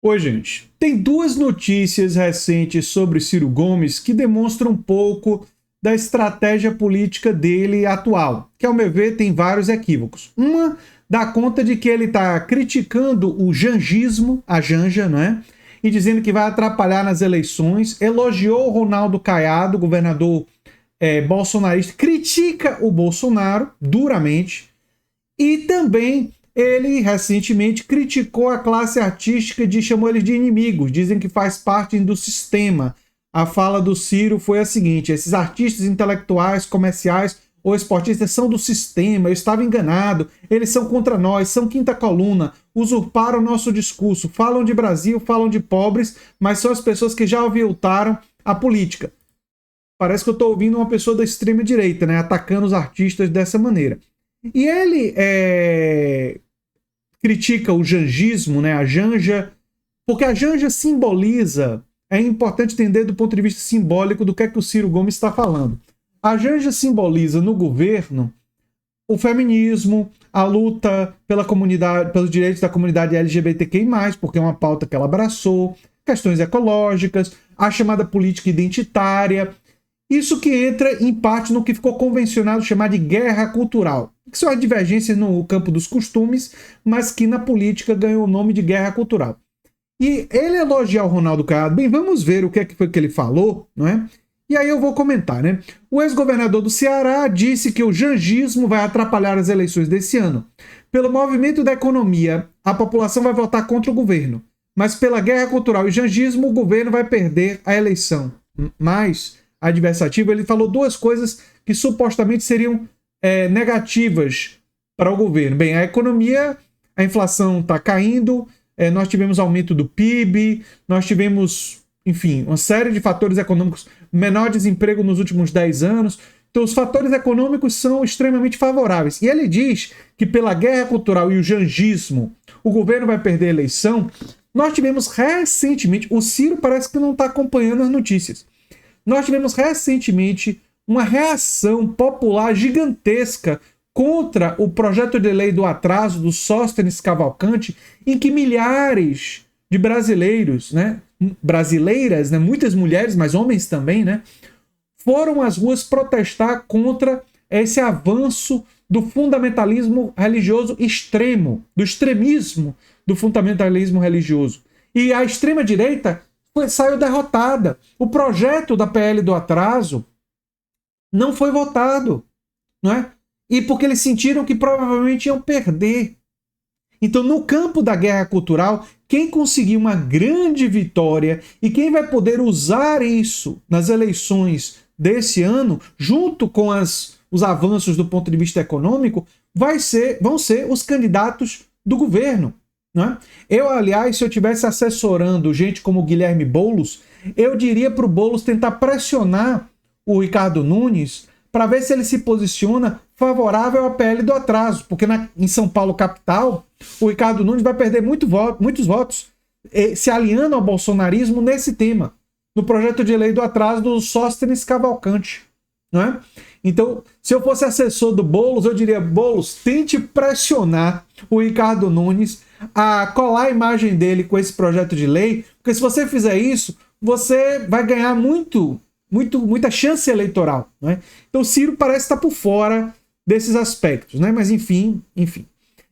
Oi, gente. Tem duas notícias recentes sobre Ciro Gomes que demonstram um pouco da estratégia política dele atual, que, ao meu ver, tem vários equívocos. Uma dá conta de que ele está criticando o janjismo, a Janja, não é? E dizendo que vai atrapalhar nas eleições. Elogiou o Ronaldo Caiado, governador bolsonarista, critica o Bolsonaro duramente. E também ele recentemente criticou a classe artística e chamou eles de inimigos, dizem que faz parte do sistema. A fala do Ciro foi a seguinte: esses artistas intelectuais, comerciais ou esportistas são do sistema, eu estava enganado, eles são contra nós, são quinta coluna, usurparam nosso discurso, falam de Brasil, falam de pobres, mas são as pessoas que já aviltaram a política. Parece que eu estou ouvindo uma pessoa da extrema direita, né, atacando os artistas dessa maneira. E ele critica o janjismo, né, a Janja, porque a Janja simboliza, é importante entender do ponto de vista simbólico do que é que o Ciro Gomes está falando. A Janja simboliza no governo o feminismo, a luta pela comunidade, pelos direitos da comunidade LGBTQI+, porque é uma pauta que ela abraçou, questões ecológicas, a chamada política identitária. Isso que entra, em parte, no que ficou convencionado chamar de guerra cultural, que são as divergências no campo dos costumes, mas que na política ganhou o nome de guerra cultural. E ele elogia o Ronaldo Caiado. Bem, vamos ver o que foi que ele falou, não é? E aí eu vou comentar, né? O ex-governador do Ceará disse que o janjismo vai atrapalhar as eleições desse ano. Pelo movimento da economia, a população vai votar contra o governo. Mas pela guerra cultural e janjismo, o governo vai perder a eleição. Mas adversativo, ele falou duas coisas que supostamente seriam negativas para o governo. Bem, a economia, a inflação está caindo, nós tivemos aumento do PIB, nós tivemos, enfim, uma série de fatores econômicos, menor desemprego nos últimos 10 anos. Então, os fatores econômicos são extremamente favoráveis. E ele diz que pela guerra cultural e o janjismo, o governo vai perder a eleição. Nós tivemos recentemente, o Ciro parece que não está acompanhando as notícias. Nós tivemos recentemente uma reação popular gigantesca contra o projeto de lei do atraso do Sóstenes Cavalcante, em que milhares de brasileiros, né, brasileiras, né, muitas mulheres, mas homens também, né, foram às ruas protestar contra esse avanço do fundamentalismo religioso extremo, do extremismo do fundamentalismo religioso. E a extrema-direita saiu derrotada. O projeto da PL do atraso não foi votado, não é? E porque eles sentiram que provavelmente iam perder. Então, no campo da guerra cultural, quem conseguir uma grande vitória e quem vai poder usar isso nas eleições desse ano, junto com os avanços do ponto de vista econômico, vão ser os candidatos do governo. Não é? Eu, aliás, se eu estivesse assessorando gente como o Guilherme Boulos, eu diria para o Boulos tentar pressionar o Ricardo Nunes para ver se ele se posiciona favorável à PL do atraso, porque em São Paulo, capital, o Ricardo Nunes vai perder muitos votos se alinhando ao bolsonarismo nesse tema, no projeto de lei do atraso do Sóstenes Cavalcante. Não é? Então, se eu fosse assessor do Boulos, eu diria: Boulos, tente pressionar o Ricardo Nunes a colar a imagem dele com esse projeto de lei, porque se você fizer isso, você vai ganhar muita chance eleitoral. Né? Então, o Ciro parece estar por fora desses aspectos, né? Mas enfim.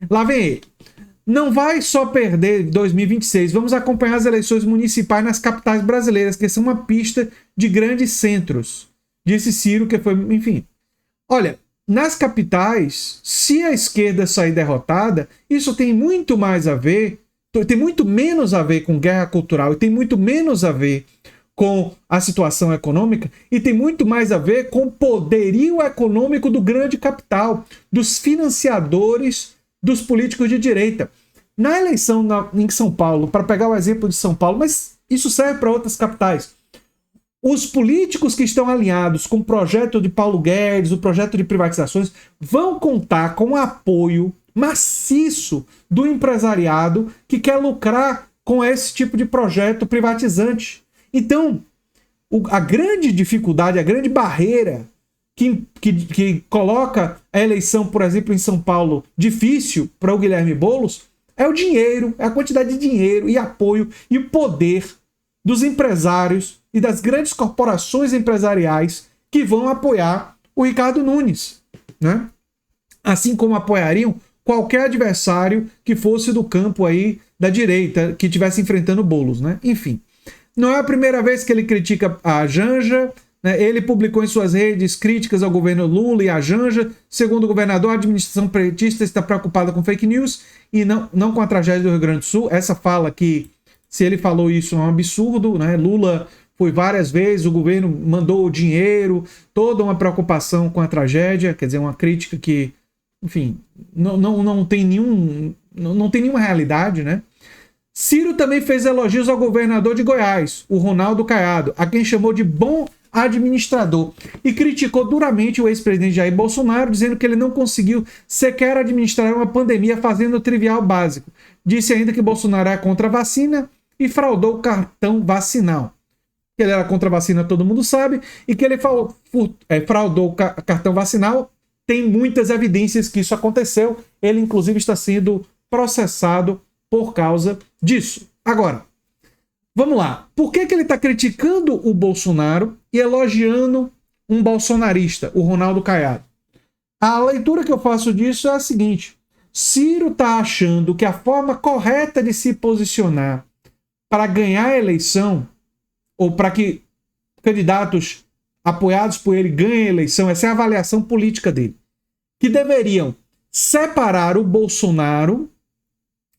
Lá vem ele. Não vai só perder 2026, vamos acompanhar as eleições municipais nas capitais brasileiras, que são uma pista de grandes centros, disse Ciro, que foi, enfim. Olha, nas capitais, se a esquerda sair derrotada, isso tem muito mais a ver, tem muito menos a ver com guerra cultural, e tem muito menos a ver com a situação econômica, e tem muito mais a ver com o poderio econômico do grande capital, dos financiadores dos políticos de direita. Na eleição em São Paulo, para pegar o exemplo de São Paulo, mas isso serve para outras capitais, os políticos que estão alinhados com o projeto de Paulo Guedes, o projeto de privatizações, vão contar com o apoio maciço do empresariado que quer lucrar com esse tipo de projeto privatizante. Então, a grande dificuldade, a grande barreira que coloca a eleição, por exemplo, em São Paulo, difícil para o Guilherme Boulos, É o dinheiro, é a quantidade de dinheiro e apoio e o poder dos empresários e das grandes corporações empresariais que vão apoiar o Ricardo Nunes, né? Assim como apoiariam qualquer adversário que fosse do campo aí da direita, que estivesse enfrentando Boulos, né? Enfim, não é a primeira vez que ele critica a Janja, né? Ele publicou em suas redes críticas ao governo Lula e a Janja. Segundo o governador, a administração petista está preocupada com fake news e não com a tragédia do Rio Grande do Sul. Essa fala que, se ele falou isso, é um absurdo, né? Lula foi várias vezes, o governo mandou dinheiro, toda uma preocupação com a tragédia, quer dizer, uma crítica que, enfim, não tem nenhuma realidade, né? Ciro também fez elogios ao governador de Goiás, o Ronaldo Caiado, a quem chamou de bom administrador, e criticou duramente o ex-presidente Jair Bolsonaro, dizendo que ele não conseguiu sequer administrar uma pandemia fazendo o trivial básico. Disse ainda que Bolsonaro é contra a vacina e fraudou o cartão vacinal. Que ele era contra a vacina, todo mundo sabe, e que ele fraudou o cartão vacinal. Tem muitas evidências que isso aconteceu. Ele, inclusive, está sendo processado por causa disso. Agora, vamos lá. Por que ele está criticando o Bolsonaro e elogiando um bolsonarista, o Ronaldo Caiado? A leitura que eu faço disso é a seguinte. Ciro está achando que a forma correta de se posicionar para ganhar a eleição, ou para que candidatos apoiados por ele ganhem a eleição, essa é a avaliação política dele, que deveriam separar o Bolsonaro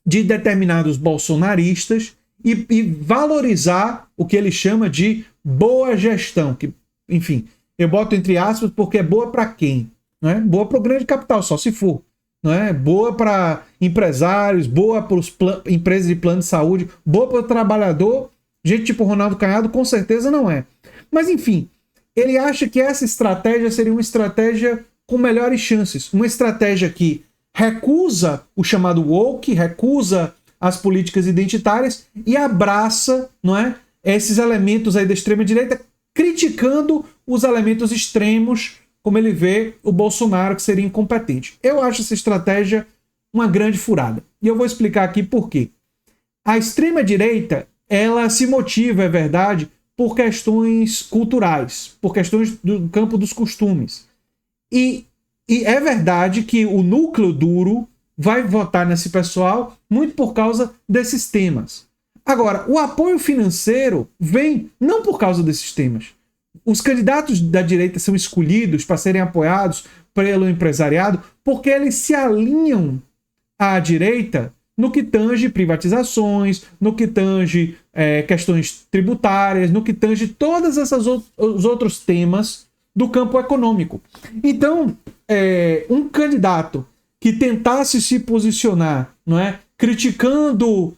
de determinados bolsonaristas e valorizar o que ele chama de boa gestão, que, enfim, eu boto entre aspas porque é boa para quem? Não é? Boa para o grande capital, só se for. Não é? Boa para empresários, boa para as empresas de plano de saúde, boa para o trabalhador. Gente tipo Ronaldo Caiado, com certeza não é. Mas, enfim, ele acha que essa estratégia seria uma estratégia com melhores chances. Uma estratégia que recusa o chamado woke, recusa as políticas identitárias e abraça, não é, esses elementos aí da extrema-direita, criticando os elementos extremos, como ele vê o Bolsonaro, que seria incompetente. Eu acho essa estratégia uma grande furada. E eu vou explicar aqui por quê. A extrema-direita, ela se motiva, é verdade, por questões culturais, por questões do campo dos costumes. E é verdade que o núcleo duro vai votar nesse pessoal muito por causa desses temas. Agora, o apoio financeiro vem não por causa desses temas. Os candidatos da direita são escolhidos para serem apoiados pelo empresariado porque eles se alinham à direita no que tange privatizações, no que tange questões tributárias, no que tange todos os outros temas do campo econômico. Então, um candidato que tentasse se posicionar, não é, criticando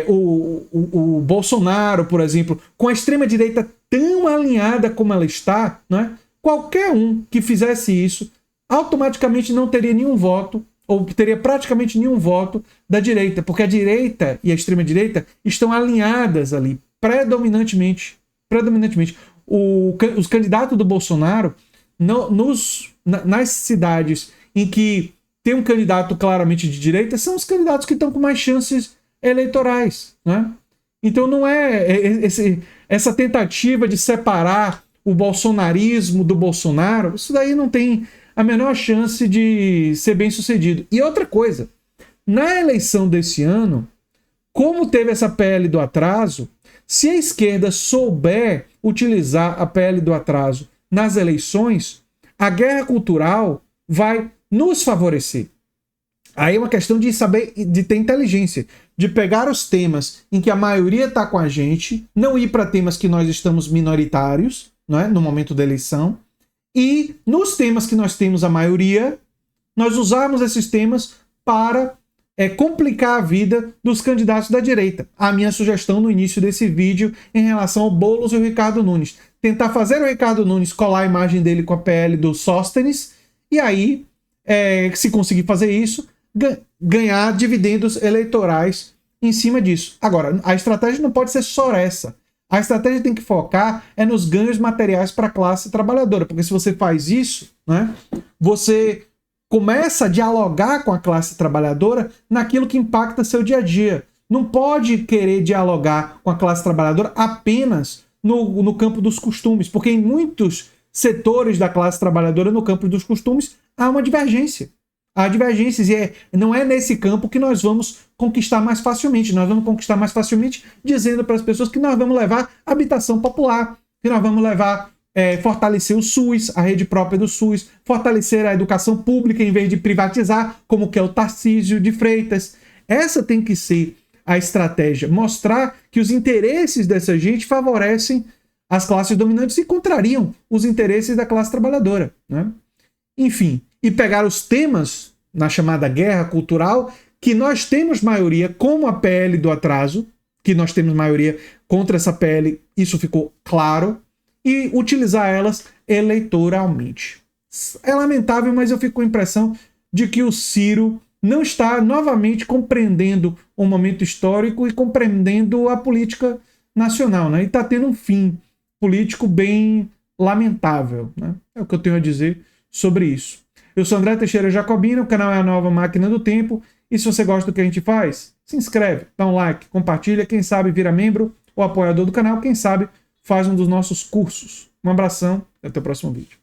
o Bolsonaro, por exemplo, com a extrema-direita tão alinhada como ela está, não é, qualquer um que fizesse isso automaticamente não teria nenhum voto, ou teria praticamente nenhum voto da direita, porque a direita e a extrema-direita estão alinhadas ali, predominantemente. Os candidatos do Bolsonaro, nas cidades em que tem um candidato claramente de direita, são os candidatos que estão com mais chances eleitorais, né? Então não é essa tentativa de separar o bolsonarismo do Bolsonaro, isso daí não tem a menor chance de ser bem sucedido. E outra coisa, na eleição desse ano, como teve essa PL do atraso, se a esquerda souber utilizar a PL do atraso nas eleições, a guerra cultural vai nos favorecer. Aí é uma questão de saber, de ter inteligência, de pegar os temas em que a maioria está com a gente, não ir para temas que nós estamos minoritários, não é? No momento da eleição, e nos temas que nós temos a maioria, nós usarmos esses temas para complicar a vida dos candidatos da direita. A minha sugestão no início desse vídeo em relação ao Boulos e o Ricardo Nunes. Tentar fazer o Ricardo Nunes colar a imagem dele com a PL do Sóstenes e aí, se conseguir fazer isso, ganhar dividendos eleitorais em cima disso. Agora, a estratégia não pode ser só essa. A estratégia tem que focar nos ganhos materiais para a classe trabalhadora, porque se você faz isso, né, você começa a dialogar com a classe trabalhadora naquilo que impacta seu dia a dia. Não pode querer dialogar com a classe trabalhadora apenas no campo dos costumes, porque em muitos setores da classe trabalhadora no campo dos costumes há uma divergência. Há divergências e não é nesse campo que nós vamos conquistar mais facilmente. Nós vamos conquistar mais facilmente dizendo para as pessoas que nós vamos levar habitação popular, que nós vamos levar fortalecer o SUS, a rede própria do SUS, fortalecer a educação pública em vez de privatizar, como que é o Tarcísio de Freitas. Essa tem que ser a estratégia, mostrar que os interesses dessa gente favorecem as classes dominantes e contrariam os interesses da classe trabalhadora, né? Enfim, e pegar os temas na chamada guerra cultural, que nós temos maioria, como a PL do atraso, que nós temos maioria contra essa PL, isso ficou claro, e utilizar elas eleitoralmente. É lamentável, mas eu fico com a impressão de que o Ciro não está novamente compreendendo o momento histórico e compreendendo a política nacional, né? E está tendo um fim político bem lamentável, né? É o que eu tenho a dizer sobre isso. Eu sou André Teixeira Jacobina, o canal é a Nova Máquina do Tempo, e se você gosta do que a gente faz, se inscreve, dá um like, compartilha, quem sabe vira membro ou apoiador do canal, quem sabe faz um dos nossos cursos. Um abração e até o próximo vídeo.